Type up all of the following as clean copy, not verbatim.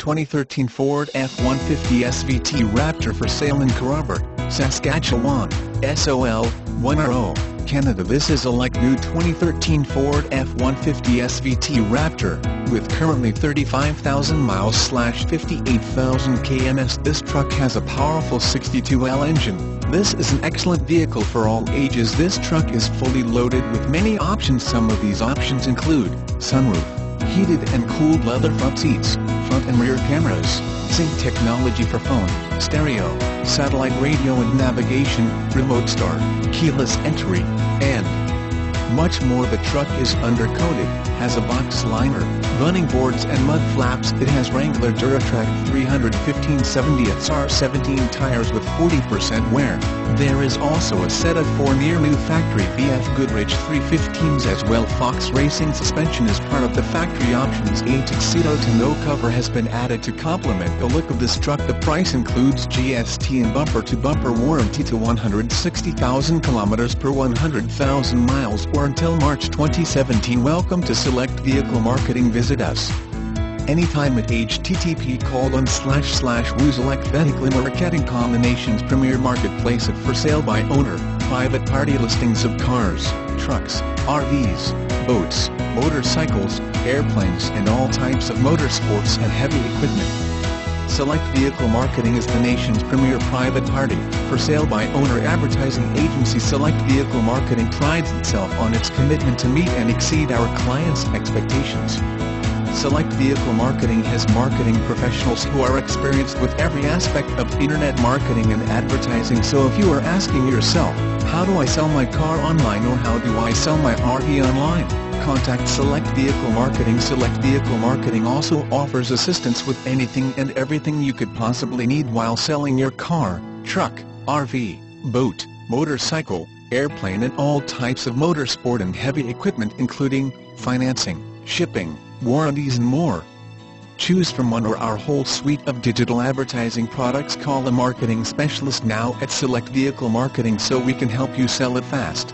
2013 Ford F-150 SVT Raptor for sale in Carruber, Saskatchewan, SOL, 1RO, Canada. This is a like-new 2013 Ford F-150 SVT Raptor, with currently 35,000 miles/58,000 kms. This truck has a powerful 62L engine. This is an excellent vehicle for all ages. This truck is fully loaded with many options. Some of these options include sunroof, heated and cooled leather front seats, front and rear cameras, sync technology for phone, stereo, satellite radio and navigation, remote start, keyless entry, and much more. The truck is undercoated, has a box liner, running boards and mud flaps. It has Wrangler Duratrac 315/70 SR17 tires with 40% wear. There is also a set of 4 near-new factory VF Goodrich 315s as well. Fox Racing suspension is part of the factory options. A tuxedo tonneau cover has been added to complement the look of this truck. The price includes GST and bumper-to-bumper warranty to 160,000 kilometers per 100,000 miles or until March 2017. Welcome to Select Vehicle Marketing. Visit us anytime at http://woo-select vehicle marketing combinations premier marketplace of for sale by owner, private party listings of cars, trucks, RVs, boats, motorcycles, airplanes and all types of motorsports and heavy equipment. Select Vehicle Marketing is the nation's premier private party, for sale by owner advertising agency. Select Vehicle Marketing prides itself on its commitment to meet and exceed our clients' expectations. Select Vehicle Marketing has marketing professionals who are experienced with every aspect of internet marketing and advertising. So if you are asking yourself, how do I sell my car online or how do I sell my RV online? Contact Select Vehicle Marketing. Select Vehicle Marketing also offers assistance with anything and everything you could possibly need while selling your car, truck, RV, boat, motorcycle, airplane and all types of motorsport and heavy equipment, including financing, shipping, warranties and more. Choose from one or our whole suite of digital advertising products. Call a marketing specialist now at Select Vehicle Marketing so we can help you sell it fast.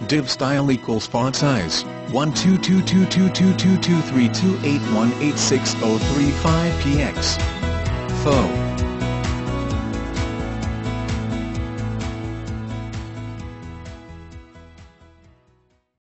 Div style equals font size 12222223281860335px. Faux